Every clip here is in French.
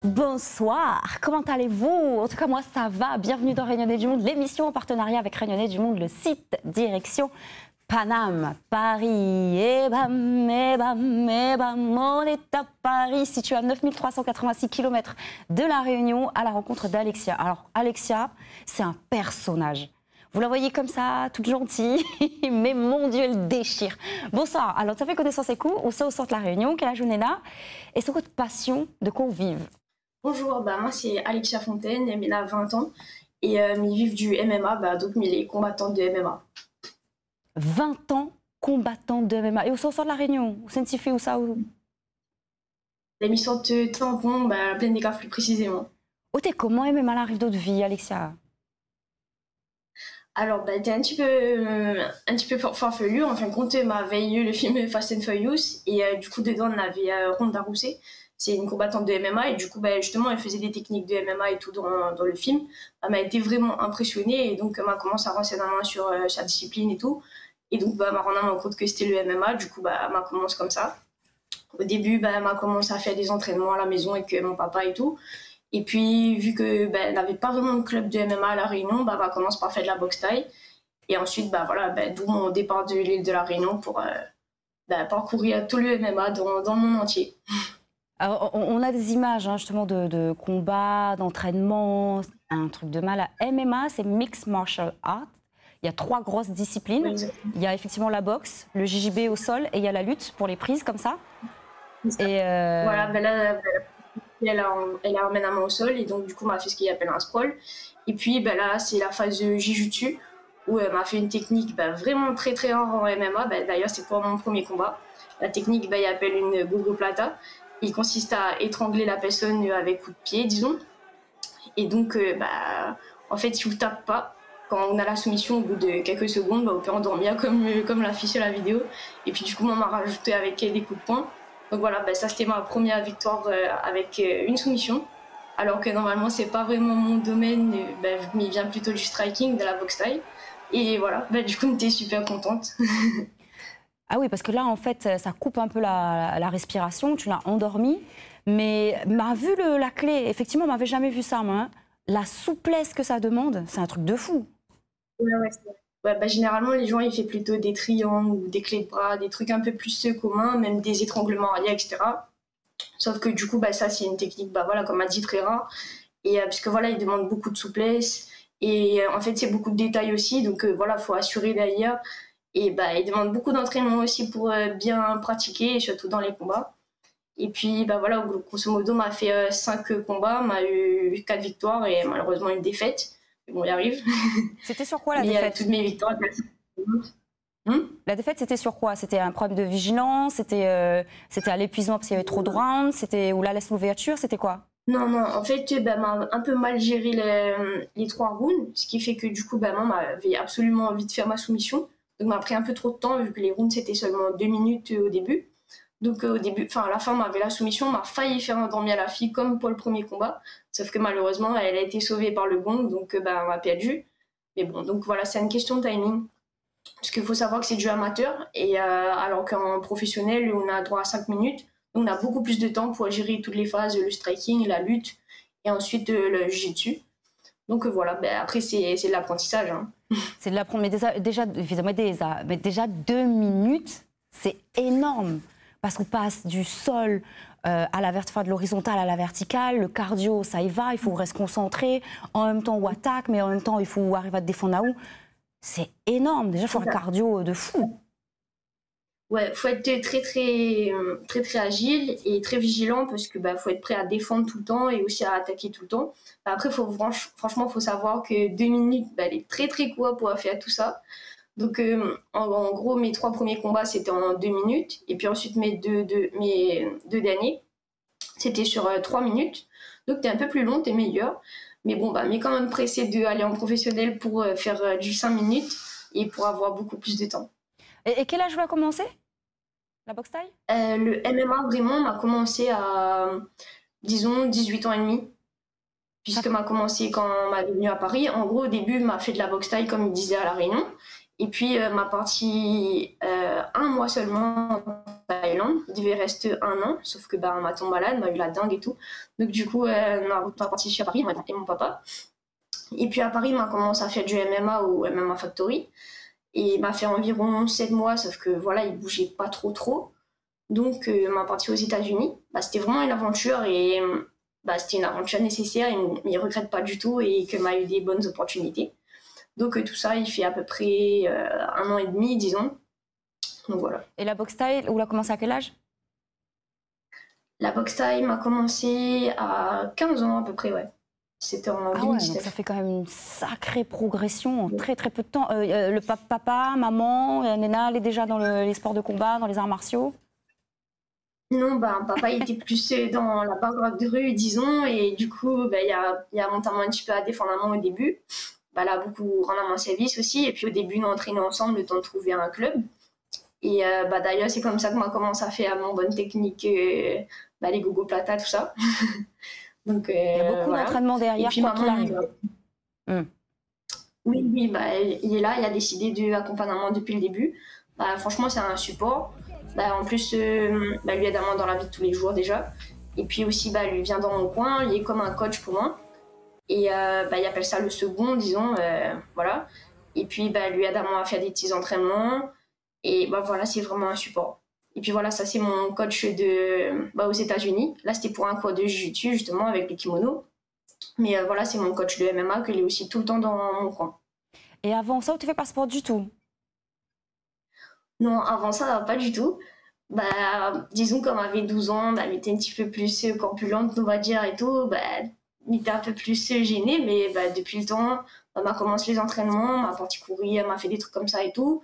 Bonsoir, comment allez-vous? En tout cas, moi, ça va. Bienvenue dans Rayonner du Monde, l'émission en partenariat avec Rayonner du Monde, le site direction Paname, Paris. Et bam, on est à Paris, situé à 9386 km de La Réunion, à la rencontre d'Alexia. Alors, Alexia, c'est un personnage. Vous la voyez comme ça, toute gentille, mais mon Dieu, elle déchire. Bonsoir, alors ça fait connaissance et coup, on sort au centre de La Réunion, quelle âge on est là? Et c'est votre passion de convive? Bonjour, moi c'est Alexia Fontaine, elle a 20 ans et elle vive du MMA, donc elle est combattante de MMA. 20 ans combattante de MMA. Et où sort de La Réunion? Où c'est où ça? L'émission de Tampon, pleine des gaffes plus précisément. Oh, t'es comment MMA arrive d'autres vies, Alexia? Alors, t'es un petit peu farfelu. En fin de compte, m'avait eu le film Fast and Furious et du coup, dedans, on avait Ronda Rousey. C'est une combattante de MMA et du coup, justement, elle faisait des techniques de MMA et tout dans le film. Elle m'a été vraiment impressionnée et donc, elle m'a commencé à renseigner sur sa discipline et tout. Et donc, m'a rendu compte que c'était le MMA. Du coup, elle m'a commencé comme ça. Au début, elle m'a commencé à faire des entraînements à la maison avec mon papa et tout. Et puis, vu que elle n'avait pas vraiment de club de MMA à La Réunion, elle a commencé par faire de la boxe thaï. Et ensuite, d'où mon départ de l'île de La Réunion pour parcourir tout le MMA dans le monde entier. Alors, on a des images justement de combats, d'entraînement, un truc de mal. MMA, c'est Mixed Martial Arts. Il y a 3 grosses disciplines. Oui, il y a effectivement la boxe, le JJB au sol et il y a la lutte pour les prises comme ça. Et voilà, là, elle a emmèné la main au sol et donc du coup, m'a fait ce qu'il appelle un sprawl. Et puis là, c'est la phase de Jujutsu où elle m'a fait une technique vraiment très très rare en MMA. D'ailleurs, c'est pour mon premier combat. La technique, il appelle une gogoplata. Il consiste à étrangler la personne avec coup de pied, disons. Et donc, en fait, si vous ne tapez pas, quand on a la soumission au bout de quelques secondes, on peut endormir comme l'affiche sur la vidéo. Et puis du coup, on m'a rajouté avec des coups de poing. Donc voilà, ça c'était ma première victoire avec une soumission. Alors que normalement, c'est pas vraiment mon domaine, mais il vient plutôt du striking, de la boxe thaï. Et voilà, du coup, on était super contente. Ah oui, parce que là, en fait, ça coupe un peu la respiration, tu l'as endormi. Mais m'a vu la clé, effectivement, on m'avait jamais vu ça, moi. Hein. La souplesse que ça demande, c'est un truc de fou. Ouais, généralement, les gens, ils font plutôt des triangles ou des clés de bras, des trucs un peu plus communs, même des étranglements arrière, etc. Sauf que du coup, ça, c'est une technique, comme on a dit, très rare. Et parce que il demande beaucoup de souplesse. Et en fait, c'est beaucoup de détails aussi. Donc faut assurer derrière. Et il demande beaucoup d'entraînement aussi pour bien pratiquer, et surtout dans les combats. Et puis, grosso modo, m'a fait 5 combats, m'a eu 4 victoires et malheureusement une défaite. Mais bon, il arrive. C'était sur quoi la défaite? Toutes mes victoires. La défaite, c'était sur quoi? C'était un problème de vigilance? C'était à l'épuisement parce qu'il y avait trop de rounds? C'était ou la laisse l'ouverture? C'était quoi? Non, en fait, m'a un peu mal géré les 3 rounds, ce qui fait que du coup, maman m'avait absolument envie de faire ma soumission. Donc, m'a pris un peu trop de temps, vu que les rounds, c'était seulement 2 minutes au début. Donc, à la fin, m'avait la soumission, m'a failli faire endormir la fille, comme pour le premier combat. Sauf que malheureusement, elle a été sauvée par le gong, donc on m'a perdu. Mais bon, donc voilà, c'est une question de timing. Parce qu'il faut savoir que c'est du amateur, et alors qu'en professionnel, on a droit à 5 minutes. Donc, on a beaucoup plus de temps pour gérer toutes les phases, le striking, la lutte, et ensuite le jiu-jitsu. Donc voilà, après, c'est de l'apprentissage. Hein. C'est de l'apprendre, mais déjà, évidemment, mais déjà 2 minutes, c'est énorme. Parce qu'on passe du sol de l'horizontale à la verticale, le cardio, ça y va, il faut rester concentré, en même temps on attaque, mais en même temps il faut arriver à te défendre là où. C'est énorme, déjà il faut un cardio de fou. Ouais, faut être très agile et très vigilant parce que faut être prêt à défendre tout le temps et aussi à attaquer tout le temps. Après, franchement, faut savoir que 2 minutes, elle est très très court pour faire tout ça. Donc, en gros, mes 3 premiers combats, c'était en 2 minutes. Et puis ensuite, mes deux derniers, c'était sur 3 minutes. Donc, t'es un peu plus long, t'es meilleur. Mais bon, mais quand même pressé d'aller en professionnel pour faire du 5 minutes et pour avoir beaucoup plus de temps. Et quel âge tu as commencé, la boxe thaï? Le MMA, vraiment, m'a commencé à, disons, 18 ans et demi. Puisque m'a commencé quand m'a venu à Paris. En gros, au début, m'a fait de la boxe thaï, comme il disait, à La Réunion. Et puis, m'a parti 1 mois seulement en Thaïlande. Il devait rester 1 an, sauf que on m'a tombé malade, m'a eu la dengue et tout. Donc du coup, on est parti à Paris, moi et mon papa. Et puis à Paris, il m'a commencé à faire du MMA au MMA Factory. Et il m'a fait environ 7 mois, sauf que voilà, il bougeait pas trop. Donc, il m'a parti aux États-Unis. C'était vraiment une aventure et c'était une aventure nécessaire. Il ne regrette pas du tout et que m'a eu des bonnes opportunités. Donc, tout ça, il fait à peu près 1 an et demi, disons. Donc, voilà. Et la boxe thaï, où l'a commencé à quel âge? La boxe thaï m'a commencé à 15 ans à peu près, ouais. C'était en 2019. Ouais, donc ça fait quand même une sacrée progression en très peu de temps. Le papa, maman, Nena, elle est déjà dans les sports de combat, dans les arts martiaux? Non, papa il était plus dans la bagarre de rue, disons, et du coup, il a monté un petit peu à défendre maman au début. Elle a beaucoup rendu mon service aussi, et puis au début, on entraînait ensemble le temps de trouver un club. Et d'ailleurs, c'est comme ça que m'a commencé à faire mon bonne technique, les gogo plata, tout ça. Donc, il y a beaucoup d'entraînement derrière, quoi qu'il arrive. Oui, il est là, il a décidé de l'accompagnement depuis le début. Franchement, c'est un support. En plus, lui aide dans la vie de tous les jours déjà. Et puis aussi, lui vient dans mon coin, il est comme un coach pour moi. Et il appelle ça le second, disons, voilà. Et puis, lui aide à faire des petits entraînements. Et voilà, c'est vraiment un support. Et puis voilà, ça c'est mon coach aux États-Unis. Là, c'était pour un cours de jiu-jitsu, justement, avec les kimonos. Mais voilà, c'est mon coach de MMA, qu'il est aussi tout le temps dans mon coin. Et avant ça, tu fais pas sport du tout? Non, avant ça, pas du tout. Disons, quand on avait 12 ans, elle était un petit peu plus corpulente, on va dire, et tout. Elle était un peu plus gênée, mais depuis le temps, on m'a commencé les entraînements, m'a parti courir, m'a fait des trucs comme ça et tout.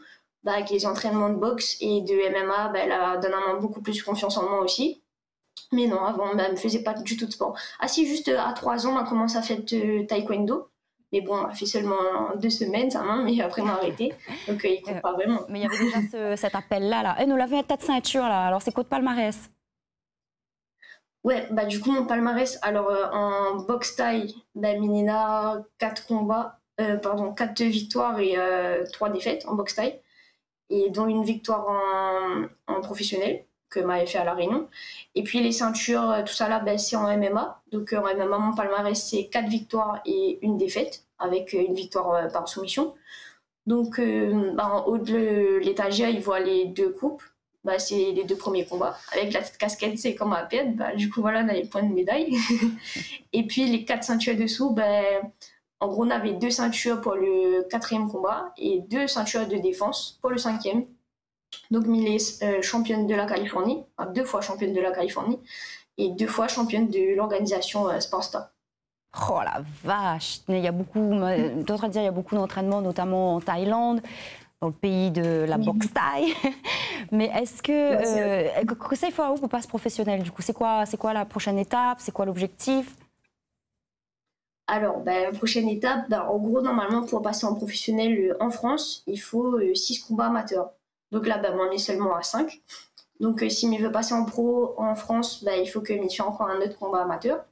Avec les entraînements de boxe et de MMA, elle a donné beaucoup plus confiance en moi aussi. Mais non, avant, elle me faisait pas du tout de sport. Ah si, juste à 3 ans, on a commencé à faire de taekwondo. Mais bon, on a fait seulement 2 semaines, ça m'a, mais après, on a arrêté. Donc, il ne compte pas vraiment. Mais il y avait déjà cet appel-là. Et nous l'avons tête ceinture, là. Alors, c'est quoi de palmarès? Ouais, du coup, mon palmarès, alors, en boxe thaï, Minina, 4 combats, 4 victoires et 3 défaites en boxe thaï. Et dont une victoire en professionnel que m'avait fait à La Réunion. Et puis les ceintures, tout ça là, c'est en MMA. Donc en MMA, mon palmarès, c'est 4 victoires et 1 défaite, avec une victoire par soumission. Donc en haut de l'étagère, ils voient les 2 coupes. C'est les 2 premiers combats. Avec la petite casquette, c'est comme à perdre. Du coup, voilà, on a les points de médaille. Et puis les 4 ceintures dessous, en gros, on avait 2 ceintures pour le 4e combat et 2 ceintures de défense pour le 5e. Donc, Mille est championne de la Californie, 2 fois championne de la Californie et 2 fois championne de l'organisation Sportstar. Oh la vache! Il y a beaucoup, d'autres à dire, il y a beaucoup d'entraînements, notamment en Thaïlande, dans le pays de la boxe thaï. Mais est-ce que ça, il faut à où pour passer professionnel? Du coup, c'est quoi la prochaine étape? C'est quoi l'objectif? Alors, prochaine étape, en gros, normalement, pour passer en professionnel en France, il faut 6 combats amateurs. Donc là, on est seulement à 5. Donc, s'il veut passer en pro en France, il faut qu'il fasse encore un autre combat amateur.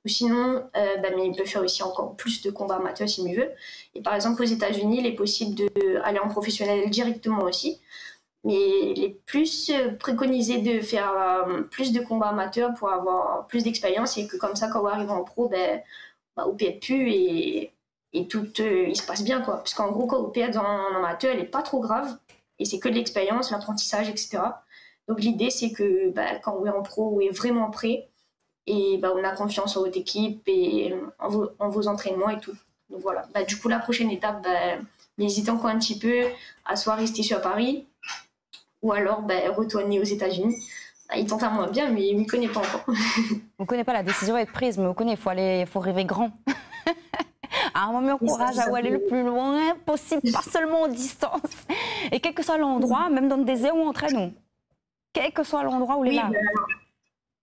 Ou sinon, mais il peut faire aussi encore plus de combats amateurs s'il veut. Et par exemple, aux États-Unis, il est possible d'aller en professionnel directement aussi. Mais il est plus préconisé de faire plus de combats amateurs pour avoir plus d'expérience et que comme ça, quand on arrive en pro, on perd plus et tout il se passe bien, quoi. Parce qu'en gros, quand on perd en amateur, elle n'est pas trop grave et c'est que de l'expérience, l'apprentissage, etc. Donc l'idée, c'est que quand on est en pro, on est vraiment prêt et on a confiance en votre équipe et en vos entraînements et tout. Donc voilà. Du coup, la prochaine étape, n'hésitez encore un petit peu à soit rester sur Paris ou alors retourner aux États-Unis. Il tente à moins bien, mais il ne m'y connaît pas encore. On ne connaît pas, la décision va être prise, mais on connaît, il faut rêver grand. À un moment, courage à aller le plus loin possible, pas seulement en distance. Et quel que soit l'endroit, même dans le désert où on entraîne, quel que soit l'endroit où les là.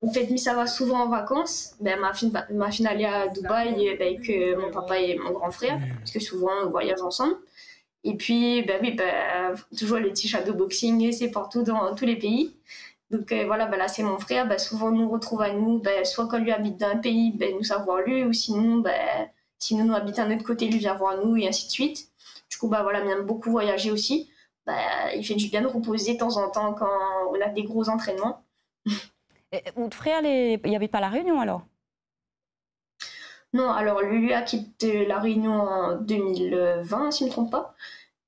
En fait, ça va souvent en vacances. Ma fille allait à Dubaï avec mon papa et mon grand frère, parce que souvent on voyage ensemble. Et puis, toujours le petit shadowboxing, c'est partout dans tous les pays. Donc voilà, là c'est mon frère, souvent on nous retrouve à nous, soit quand lui habite dans un pays, nous savoir lui, ou sinon, si nous habitons à notre côté, lui vient voir nous, et ainsi de suite. Du coup, on aime beaucoup voyager aussi. il fait du bien de reposer de temps en temps quand on a des gros entraînements. Et votre frère, il n'habite pas à La Réunion alors? Non, alors lui a quitté La Réunion en 2020, si je ne me trompe pas.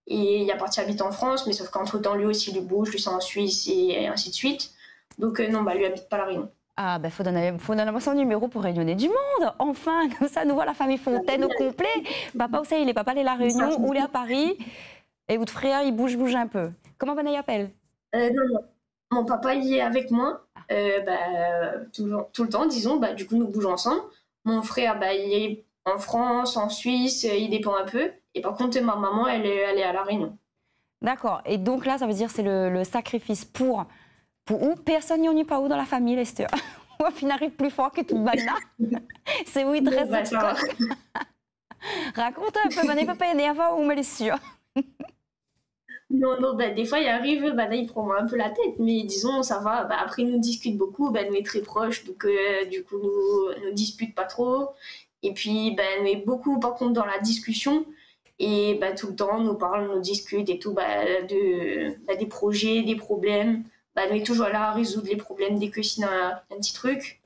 Et il est parti habiter en France, mais sauf qu'entre-temps, lui aussi, il bouge, lui c'est en Suisse et ainsi de suite. Donc non, lui habite pas La Réunion. Ah, faut donner son numéro pour Réunionnais du Monde. Enfin, comme ça, nous voit la famille Fontaine au complet. Papa, aussi, il est papa, il est à La Réunion, ou il est à Paris. Et votre frère, il bouge un peu. Comment il appelle? Non. Mon papa, il est avec moi tout le temps, disons. Du coup, nous bougeons ensemble. Mon frère, il est en France, en Suisse, il dépend un peu. Et par contre, ma maman, elle est à La Réunion. D'accord. Et donc là, ça veut dire que c'est le sacrifice pour où personne n'y en est pas où dans la famille, Lester. Ou il n'arrive plus fort que tout le là. C'est où il te reste. Raconte un peu, mon papa est né avant ou me l'est sûr. Non, des fois, il arrive, là, il prend un peu la tête, mais disons, ça va. Après, il nous discute beaucoup, nous est très proches, donc du coup, nous dispute pas trop. Et puis, nous est beaucoup, par contre, dans la discussion. Et tout le temps, nous parle, nous discute et tout, des projets, des problèmes. Nous est toujours là à résoudre les problèmes dès que s'il y a un petit truc.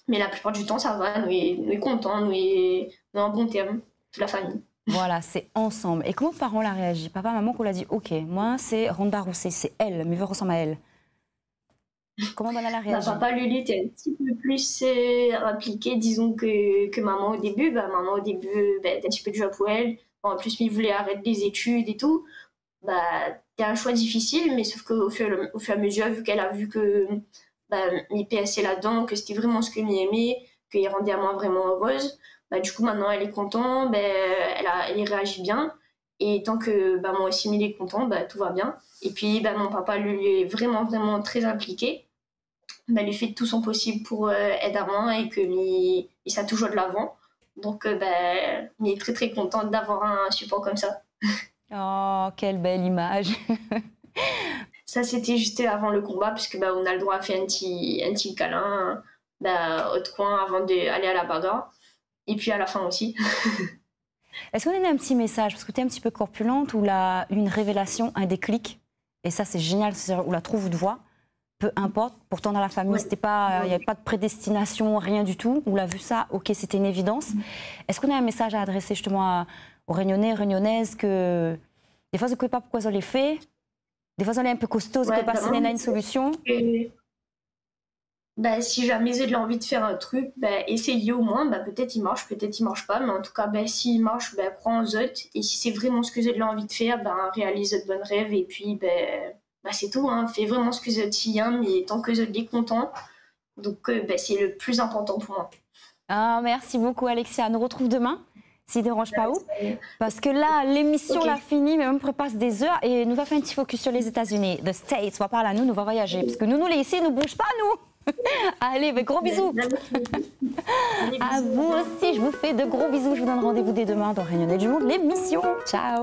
Mais la plupart du temps, ça va, nous est contents, nous est en bon terme, toute la famille. Voilà, c'est ensemble. Et comment parents l'a réagi? Papa, maman, qu'on l'a dit, ok, moi, c'est Ronda Rousset, c'est elle, mes vœux ressemblent à elle. Comment elle a réagi? Papa, lui, était un petit peu plus impliqué, disons, que maman au début. Maman, au début, était un petit peu du job pour elle. En plus, il voulait arrêter les études et tout. C'était un choix difficile, mais sauf qu'au fur et à mesure, vu qu'elle a vu que il passait là-dedans, que c'était vraiment ce que m'y aimait, qu'il rendait à moi vraiment heureuse, du coup, maintenant, elle est contente, elle réagit bien. Et tant que moi aussi, il est content, tout va bien. Et puis, mon papa, lui, est vraiment, vraiment très impliqué. Il fait tout son possible pour aider à moi et qu'il ça toujours de l'avant. Donc, il est très, très content d'avoir un support comme ça. Oh, quelle belle image. Ça, c'était juste avant le combat, puisque on a le droit à faire un petit câlin au coin avant d'aller à la bagarre. Et puis à la fin aussi. Est-ce qu'on a un petit message, parce que tu es un petit peu corpulente, ou une révélation, un déclic, et ça c'est génial, ou la trouve de voix, peu importe, pourtant dans la famille, il n'y avait pas de prédestination, rien du tout, on l'a vu ça, ok, c'était une évidence. Est-ce qu'on a un message à adresser justement aux Réunionnais, Réunionnaises, que des fois, je ne sais pas pourquoi ça les fait, des fois, on est un peu costaud, je ne sais pas si on a une solution. Si jamais j'ai de l'envie de faire un truc, essayez au moins. Peut-être il marche pas, mais en tout cas, s'il marche, crois en eux. Et si c'est vraiment ce que j'ai de l'envie de faire, réalise de bonnes rêves. Et puis, c'est tout. Fais vraiment ce que j'ai de mais tant que je l'ai content. Donc, c'est le plus important pour moi. Ah, merci beaucoup, Alexia. On nous retrouve demain, si ne dérange pas où. Parce que là, l'émission l'a fini, mais on passe des heures. Et nous va faire un petit focus sur les États-Unis, the States. On va parler à nous va voyager. Parce que nous, les ici, ne bouge pas, nous. Allez, gros bisous. À vous aussi, je vous fais de gros bisous. Je vous donne rendez-vous dès demain dans Réunionnais du Monde, l'émission. Ciao.